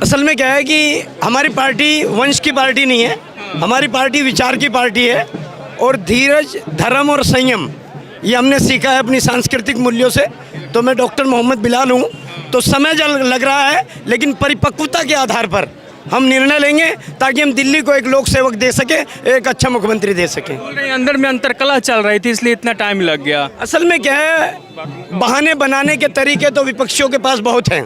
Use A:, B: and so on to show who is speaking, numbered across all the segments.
A: असल में क्या है कि हमारी पार्टी वंश की पार्टी नहीं है, हमारी पार्टी विचार की पार्टी है। और धीरज, धर्म और संयम ये हमने सीखा है अपनी सांस्कृतिक मूल्यों से। तो मैं डॉक्टर मोहम्मद बिलाल हूँ। तो समय लग रहा है, लेकिन परिपक्वता के आधार पर हम निर्णय लेंगे ताकि हम दिल्ली को एक लोक सेवक दे सके, एक अच्छा मुख्यमंत्री दे सकें।
B: अंदर में अंतरकलह चल रही थी, इसलिए इतना टाइम लग गया।
A: असल में क्या है, बहाने बनाने के तरीके तो विपक्षियों के पास बहुत हैं।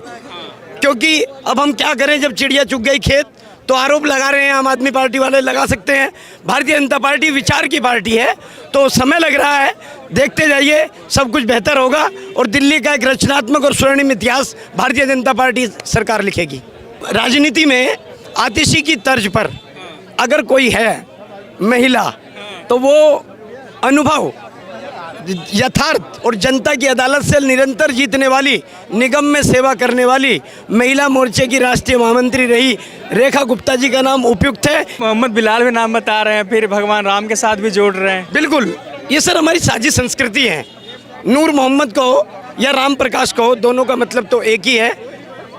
A: क्योंकि अब हम क्या करें, जब चिड़िया चुग गई खेत, तो आरोप लगा रहे हैं, आम आदमी पार्टी वाले लगा सकते हैं। भारतीय जनता पार्टी विचार की पार्टी है, तो समय लग रहा है, देखते जाइए, सब कुछ बेहतर होगा। और दिल्ली का एक रचनात्मक और स्वर्णिम इतिहास भारतीय जनता पार्टी सरकार लिखेगी। राजनीति में आतिशी की तर्ज पर अगर कोई है महिला, तो वो अनुभव, यथार्थ और जनता की अदालत से निरंतर जीतने वाली, निगम में सेवा करने वाली महिला मोर्चे की राष्ट्रीय महामंत्री रही रेखा गुप्ता जी का नाम उपयुक्त है।
B: मोहम्मद बिलाल भी नाम बता रहे हैं, फिर भगवान राम के साथ भी जोड़ रहे हैं।
A: बिल्कुल, ये सर हमारी साझी संस्कृति है। नूर मोहम्मद को या राम प्रकाश को, दोनों का मतलब तो एक ही है।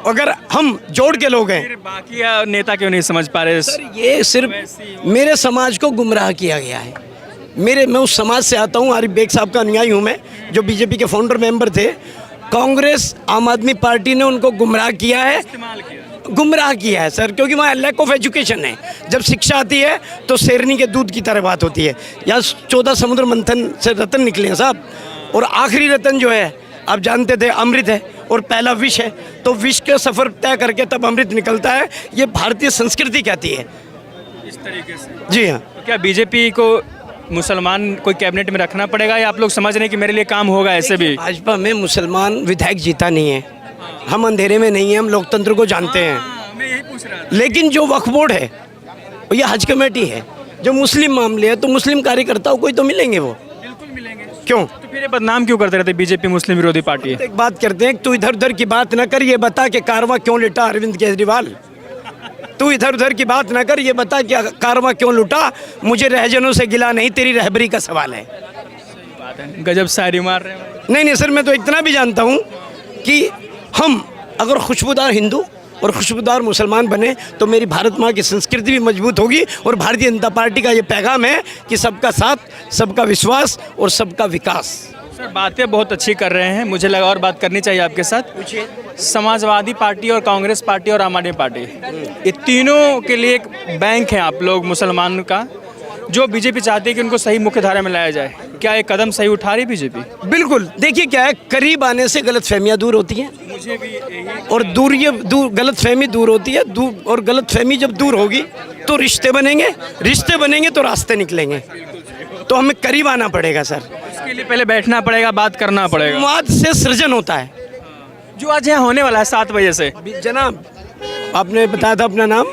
A: अगर हम जोड़ के लोग हैं,
B: बाकी नेता क्यों नहीं समझ पा रहे?
A: सर ये सिर्फ मेरे समाज को गुमराह किया गया है। मैं उस समाज से आता हूँ, आरिफ बेग साहब का अनुयायी हूँ मैं, जो बीजेपी के फाउंडर मेंबर थे। कांग्रेस, आम आदमी पार्टी ने उनको गुमराह किया है, गुमराह किया है सर, क्योंकि वहाँ लैक ऑफ एजुकेशन है। जब शिक्षा आती है तो शेरनी के दूध की तरह बात होती है। यहाँ 14 समुद्र मंथन से रतन निकले हैं साहब, और आखिरी रतन जो है आप जानते थे अमृत है, और पहला विष है। तो विष का सफ़र तय करके तब अमृत निकलता है। ये भारतीय संस्कृति कहती है
B: इस तरीके से।
A: जी हाँ।
B: तो क्या बीजेपी को मुसलमान कोई कैबिनेट में रखना पड़ेगा, या आप लोग समझ रहे हैं कि मेरे लिए काम होगा ऐसे भी?
A: भाजपा में मुसलमान विधायक जीता नहीं है, हम अंधेरे में नहीं हैं, हम लोकतंत्र को जानते हैं।
B: मैं यही पूछ रहा था।
A: लेकिन जो वक्फ बोर्ड है, ये हज कमेटी है, जो मुस्लिम मामले हैं, तो मुस्लिम कार्यकर्ताओं को ही तो मिलेंगे वो।
B: बिल्कुल मिलेंगे।
A: क्यों?
B: तो फिर ये बदनाम क्यों करते रहते बीजेपी मुस्लिम विरोधी पार्टी है?
A: एक बात करते हैं, तू इधर उधर की बात न कर, ये बता कि कारवां क्यों लुटा अरविंद केजरीवाल। तू इधर उधर की बात न कर, ये बता कि कारवां क्यों लुटा। मुझे रहजनों से गिला नहीं, तेरी रहबरी का सवाल है।
B: बात है, गजब शायरी मार रहे हैं।
A: नहीं सर, मैं तो इतना भी जानता हूँ कि हम अगर खुशबूदार हिंदू और खुशबूदार मुसलमान बने तो मेरी भारत माँ की संस्कृति भी मजबूत होगी। और भारतीय जनता पार्टी का ये पैगाम है कि सबका साथ, सबका विश्वास और सबका विकास।
B: सर बातें बहुत अच्छी कर रहे हैं, मुझे लगा और बात करनी चाहिए आपके साथ।
A: पूछिए।
B: समाजवादी पार्टी और कांग्रेस पार्टी और आम आदमी पार्टी, ये तीनों के लिए एक बैंक है आप लोग मुसलमान का, जो बीजेपी चाहती है कि उनको सही मुख्यधारा में लाया जाए। क्या एक कदम सही उठा रही बीजेपी?
A: बिल्कुल। देखिए क्या है, करीब आने से गलतफहमियां दूर होती हैं,
B: मुझे भी यही।
A: और गलतफहमी दूर होती है। और गलतफहमी जब दूर होगी तो रिश्ते बनेंगे तो रास्ते निकलेंगे। तो हमें करीब आना पड़ेगा सर।
B: इसके लिए पहले बैठना पड़ेगा, बात करना पड़ेगा।
A: संवाद से सृजन होता है,
B: जो आज यहाँ होने वाला है 7 बजे से।
A: जनाब आपने बताया था अपना नाम?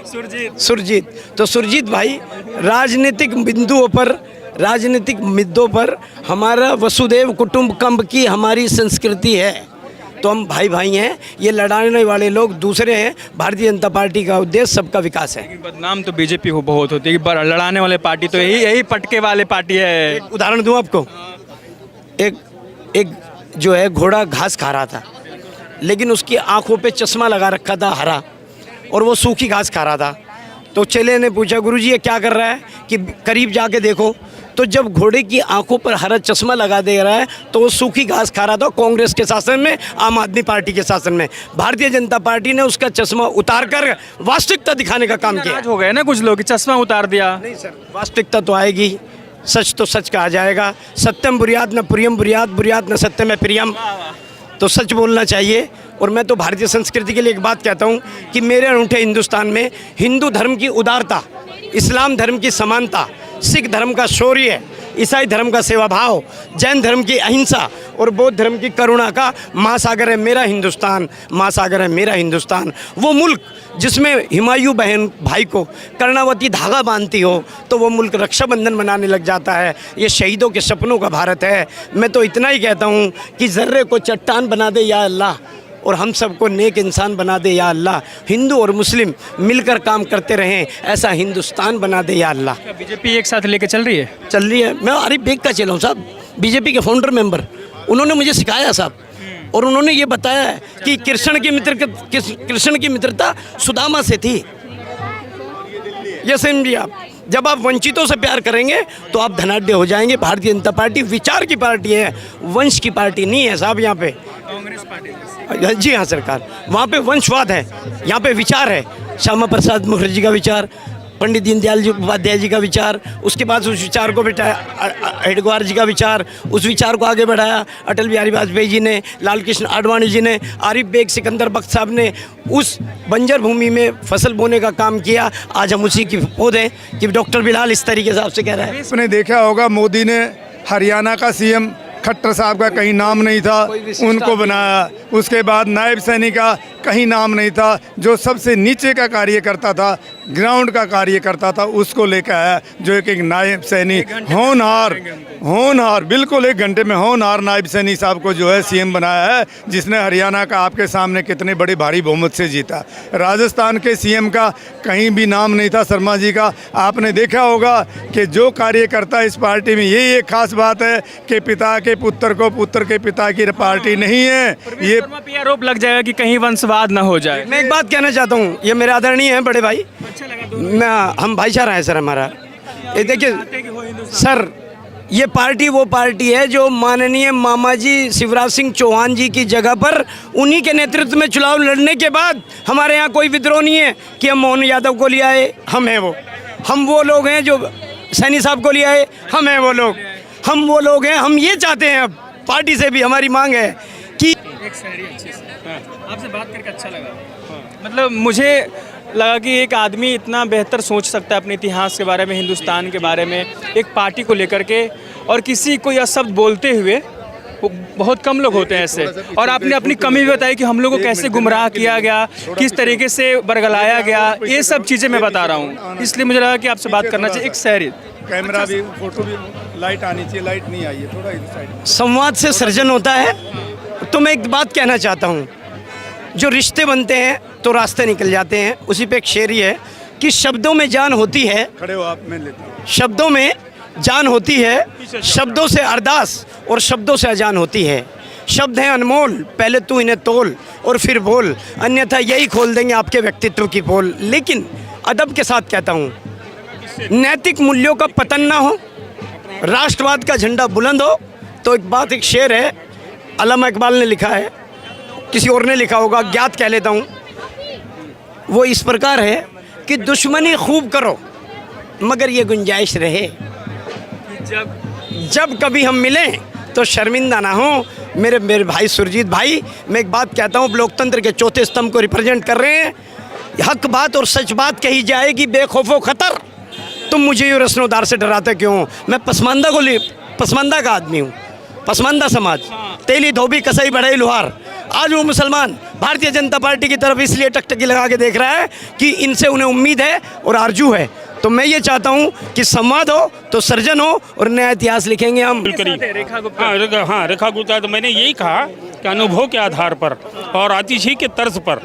A: सुरजीत। तो सुरजीत भाई, राजनीतिक मुद्दों पर हमारा वसुदेव कुटुंबकम की हमारी संस्कृति है। तो हम भाई भाई हैं, ये लड़ाने वाले लोग दूसरे हैं। भारतीय जनता पार्टी का उद्देश्य सबका विकास है।
B: बदनाम तो बीजेपी को बहुत होती है कि लड़ाने वाले पार्टी तो यही पटके वाले पार्टी है।
A: एक उदाहरण दूं आपको, एक जो है घोड़ा घास खा रहा था, लेकिन उसकी आंखों पे चश्मा लगा रखा था हरा, और वो सूखी घास खा रहा था। तो चेले ने पूछा, गुरुजी ये क्या कर रहा है? कि करीब जाके देखो। तो जब घोड़े की आंखों पर हरा चश्मा लगा दे रहा है, तो वो सूखी घास खा रहा था कांग्रेस के शासन में, आम आदमी पार्टी के शासन में। भारतीय जनता पार्टी ने उसका चश्मा उतार कर वास्तविकता दिखाने का काम किया।
B: हो गए ना कुछ लोग, चश्मा उतार दिया।
A: नहीं सर, वास्तविकता तो आएगी, सच तो सच कहा जाएगा। सत्यम बुर्यात न पुरियम बुर्यात, बुर्यात न सत्यम प्रियम। तो सच बोलना चाहिए। और मैं तो भारतीय संस्कृति के लिए एक बात कहता हूँ कि मेरे अनूठे हिंदुस्तान में हिंदू धर्म की उदारता, इस्लाम धर्म की समानता, सिख धर्म का शौर्य, ईसाई धर्म का सेवा भाव, जैन धर्म की अहिंसा और बौद्ध धर्म की करुणा का महासागर है मेरा हिंदुस्तान। महासागर है मेरा हिंदुस्तान। वो मुल्क जिसमें हिमायू बहन भाई को कर्णावती धागा बांधती हो, तो वो मुल्क रक्षाबंधन मनाने लग जाता है। ये शहीदों के सपनों का भारत है। मैं तो इतना ही कहता हूँ कि ज़र्रे को चट्टान बना दे या अल्लाह, और हम सबको नेक इंसान बना दे या अल्लाह। हिंदू और मुस्लिम मिलकर काम करते रहें, ऐसा हिंदुस्तान बना दे या अल्लाह।
B: बीजेपी एक साथ लेके चल रही है?
A: मैं आरिफ बेग का चेला हूँ साहब, बीजेपी के फाउंडर मेंबर। उन्होंने मुझे सिखाया साहब और उन्होंने ये बताया है कि कृष्ण की मित्रता सुदामा से थी। ये समझिए आप, जब आप वंचितों से प्यार करेंगे तो आप धनाढ्य हो जाएंगे। भारतीय जनता पार्टी विचार की पार्टी है, वंश की पार्टी नहीं है साहब। यहाँ पे
B: कांग्रेस पार्टी,
A: जी हाँ सरकार, वहाँ पे वंशवाद है, यहाँ पे विचार है। श्यामा प्रसाद मुखर्जी का विचार, पंडित दीनदयाल जी उपाध्याय जी का विचार, उसके बाद उस विचार को बिठाया हेडगेवार जी का विचार, उस विचार को आगे बढ़ाया अटल बिहारी वाजपेयी जी ने, लाल कृष्ण आडवाणी जी ने, आरिफ बेग सिकंदर बख्श साहब ने उस बंजर भूमि में फसल बोने का काम किया। आज हम उसी की पौध हैं कि डॉक्टर बिलाल इस तरीके से आपसे कह रहा है।
C: आपने देखा होगा मोदी ने हरियाणा का सीएम खट्टर साहब का कहीं नाम नहीं था, उनको बनाया। उसके बाद नायब सैनी का कहीं नाम नहीं था, जो सबसे नीचे का कार्य करता था, ग्राउंड का कार्य करता था, उसको लेकर आया, जो एक नायब सैनी होनहार बिल्कुल 1 घंटे में होनहार नायब सैनी साहब को जो है सीएम बनाया है, जिसने हरियाणा का आपके सामने कितने बड़े भारी बहुमत से जीता। राजस्थान के सीएम का कहीं भी नाम नहीं था, शर्मा जी का। आपने देखा होगा कि जो कार्य करता है इस पार्टी में, यही एक खास बात है कि पिता के पुत्र को, पुत्र के पिता की पार्टी नहीं है। ये
B: आरोप लग जाएगा कि कहीं वंशवाद ना हो जाए।
A: मैं एक बात कहना चाहता हूँ, ये मेरे आदरणीय हैं बड़े भाई, हम भाईचारा है सर हमारा। ये देखिए सर, ये पार्टी वो पार्टी है जो माननीय मामा जी शिवराज सिंह चौहान जी की जगह पर उन्हीं के नेतृत्व में चुनाव लड़ने के बाद हमारे यहाँ कोई विद्रोह नहीं है कि हम मोहन यादव को ले आए, हम वो लोग हैं जो सैनी साहब को ले आए, हम वो लोग हैं। हम ये चाहते हैं, अब पार्टी से भी हमारी मांग है कि
B: एक शहरी अच्छे से आपसे बात करके अच्छा लगा। मतलब मुझे लगा कि एक आदमी इतना बेहतर सोच सकता है अपने इतिहास के बारे में, हिंदुस्तान के बारे में, एक पार्टी को लेकर के, और किसी को यह शब्द बोलते हुए बहुत कम लोग होते हैं ऐसे। और आपने अपनी कमी भी बताई कि हम लोगों को कैसे गुमराह किया गया, किस तरीके से बरगलाया गया, ये सब चीज़ें मैं बता रहा हूँ। इसलिए मुझे लगा कि आपसे बात करना चाहिए। एक शहरी
C: कैमरा भी, फोटो भी, लाइट आनी चाहिए, लाइट नहीं आई है, थोड़ा इधर साइड।
A: संवाद से सृजन होता है। तो मैं एक बात कहना चाहता हूँ, जो रिश्ते बनते हैं तो रास्ते निकल जाते हैं। उसी पे एक शेर ही है कि शब्दों में जान होती है,
C: खड़े हो आप, मैं लेता हूँ।
A: शब्दों में जान होती है, शब्दों से अरदास और शब्दों से अजान होती है। शब्द हैं अनमोल, पहले तू इन्हें तोल और फिर बोल, अन्यथा यही खोल देंगे आपके व्यक्तित्व की पोल। लेकिन अदब के साथ कहता हूँ, नैतिक मूल्यों का पतन ना हो, राष्ट्रवाद का झंडा बुलंद हो। तो एक शेर है, अल्लामा इकबाल ने लिखा है, किसी और ने लिखा होगा, ज्ञात कह लेता हूँ। वो इस प्रकार है कि दुश्मनी खूब करो मगर ये गुंजाइश रहे, जब कभी हम मिलें तो शर्मिंदा ना हो। मेरे भाई सुरजीत भाई, मैं एक बात कहता हूँ, लोकतंत्र के चौथे स्तंभ को रिप्रेजेंट कर रहे हैं। हक बात और सच बात कही जाएगी बेखौफो खतर। तुम मुझे यूँ रस्नोदार से डराते क्यों? मैं पसमानदा का आदमी हूँ, पसमानदा समाज, तेली धोबी कसाई बढ़ई लोहार। आज वो मुसलमान भारतीय जनता पार्टी की तरफ इसलिए टकटकी लगा के देख रहा है कि इनसे उन्हें उम्मीद है और आरजू है। तो मैं ये चाहता हूँ कि संवाद हो तो सर्जन हो और नया इतिहास लिखेंगे हम।
B: रेखा गुप्ता,
D: हाँ रेखा गुप्ता, तो मैंने यही कहा कि अनुभव के आधार पर और आतिशी के तर्ज पर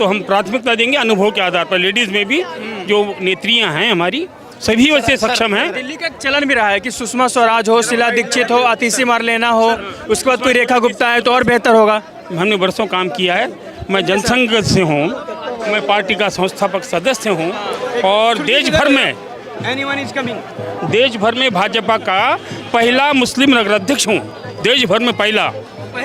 D: हम प्राथमिकता देंगे। अनुभव के आधार पर लेडीज़ में भी जो नेत्रियाँ हैं हमारी, सभी वैसे सक्षम हैं।
B: दिल्ली का चलन भी रहा है कि सुषमा स्वराज हो, शीला दीक्षित हो, आतिशी मारलेना हो, उसके बाद कोई रेखा गुप्ता है तो और बेहतर होगा।
D: हमने वर्षों काम किया है। मैं जनसंघ से हूँ, मैं पार्टी का संस्थापक सदस्य हूँ और देश भर में भाजपा का पहला मुस्लिम नगराध्यक्ष हूँ। देश भर में पहला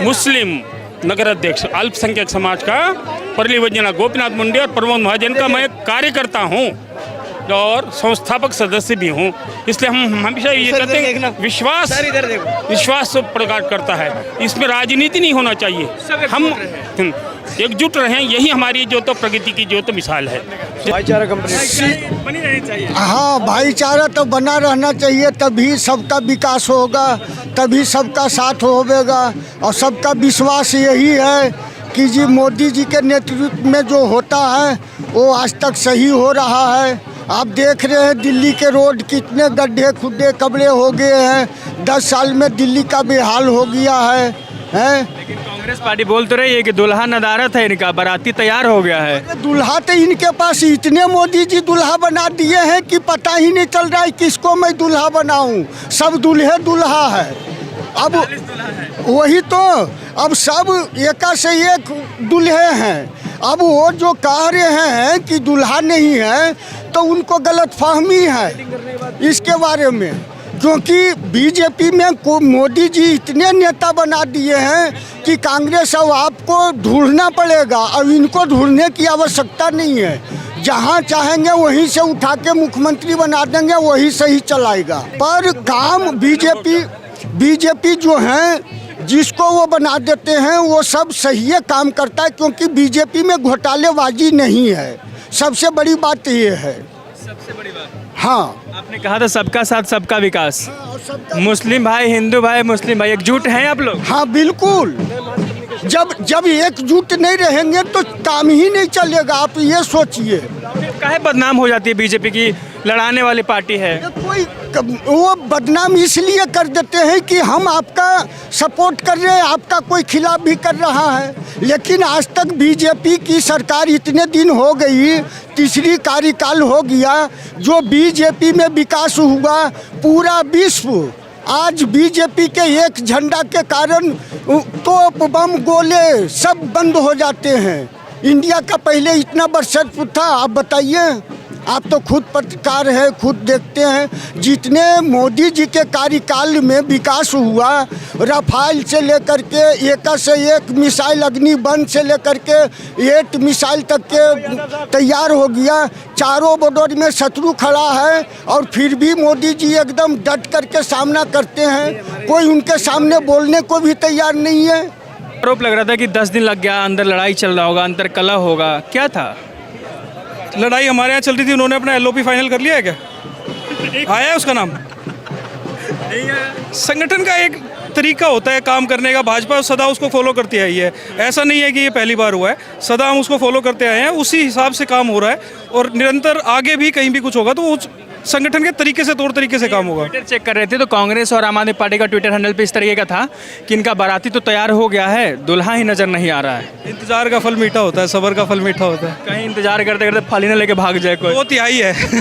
D: मुस्लिम नगराध्यक्ष, अल्पसंख्यक समाज का परली वजना गोपीनाथ मुंडे और प्रमोद महाजन का मैं कार्यकर्ता हूँ और संस्थापक सदस्य भी हूँ। इसलिए हम हमेशा ये कहते हैं, विश्वास प्रकट करता है, इसमें राजनीति नहीं होना चाहिए। हम एकजुट रहें, यही हमारी जो तो प्रगति की जो तो मिसाल है।
A: भाईचारा कंपनी
B: बनी रहनी चाहिए।
E: हाँ, भाईचारा तो बना रहना चाहिए, तभी सबका विकास होगा, तभी सबका साथ होगा। और सबका विश्वास यही है कि जी मोदी जी के नेतृत्व में जो होता है वो आज तक सही हो रहा है। आप देख रहे हैं दिल्ली के रोड कितने गड्ढे खुड्डे कबड़े हो गए हैं। 10 साल में दिल्ली का बेहाल हो गया है।
B: लेकिन कांग्रेस पार्टी बोल तो रही है कि दुल्हा नदारत है, इनका बाराती तैयार हो गया है।
E: दुल्हा तो इनके पास इतने मोदी जी दुल्हा बना दिए हैं कि पता ही नहीं चल रहा है किसको मैं दुल्हा बनाऊं। सब दूल्हे दुल्हा है। अब वही तो, अब सब एका से एक दूल्हे हैं। अब वो जो कह रहे हैं कि दूल्हा नहीं है तो उनको गलतफहमी है इसके बारे में, क्योंकि बीजेपी में को मोदी जी इतने नेता बना दिए हैं कि कांग्रेस अब आपको ढूंढना पड़ेगा। अब इनको ढूंढने की आवश्यकता नहीं है, जहां चाहेंगे वहीं से उठा के मुख्यमंत्री बना देंगे, वही सही चलाएगा। पर काम बीजेपी जो है जिसको वो बना देते हैं वो सब सही काम करता है, क्योंकि बीजेपी में घोटालेबाजी नहीं है। सबसे बड़ी बात ये है।
B: सबसे बड़ी बात,
E: हाँ,
B: आपने कहा था सबका साथ सबका विकास। मुस्लिम भाई, हिंदू भाई, मुस्लिम भाई एकजुट हैं आप लोग?
E: हाँ बिल्कुल। जब एकजुट नहीं रहेंगे तो काम ही नहीं चलेगा। आप ये सोचिए,
B: काहे बदनाम हो जाती है बीजेपी की लड़ाने वाली पार्टी है?
E: कोई वो बदनाम इसलिए कर देते हैं कि हम आपका सपोर्ट कर रहे हैं, आपका कोई खिलाफ भी कर रहा है। लेकिन आज तक बीजेपी की सरकार इतने दिन हो गई, तीसरी कार्यकाल हो गया, जो बीजेपी में विकास हुआ पूरा विश्व आज बीजेपी के एक झंडा के कारण तोप बम गोले सब बंद हो जाते हैं। इंडिया का पहले इतना वर्चस्व था, आप बताइए। आप तो खुद पत्रकार है, खुद देखते हैं जितने मोदी जी के कार्यकाल में विकास हुआ, राफेल से लेकर के एक से एक मिसाइल, अग्निबंध से लेकर के 8 मिसाइल तक के तैयार हो गया। चारों बॉर्डर में शत्रु खड़ा है और फिर भी मोदी जी एकदम डट करके सामना करते हैं। कोई उनके सामने बोलने को भी तैयार नहीं है।
B: आरोप लग रहा था कि 10 दिन लग गया, अंदर लड़ाई चल रहा होगा, अंतर कलह होगा, क्या था?
F: लड़ाई हमारे यहाँ चल रही थी, उन्होंने अपना एलओपी फाइनल कर लिया है क्या? आया है उसका नाम? संगठन का एक तरीका होता है काम करने का, भाजपा सदा उसको फॉलो करती आई है। ऐसा नहीं है कि ये पहली बार हुआ है, सदा हम उसको फॉलो करते आए हैं, उसी हिसाब से काम हो रहा है और निरंतर आगे भी कहीं भी कुछ होगा तो उस संगठन के तरीके से, तौर तरीके से काम होगा।
B: ट्विटर चेक कर रहे थे तो कांग्रेस और आम आदमी पार्टी का ट्विटर हैंडल पे इस तरीके का था कि इनका बाराती तो तैयार हो गया है, दुल्हा ही नजर नहीं आ रहा है।
F: इंतजार का फल मीठा होता है, सब्र का फल मीठा होता है।
B: कहीं इंतजार करते करते फाली ना लेके भाग जाए कोई।
F: वो तिहाई है।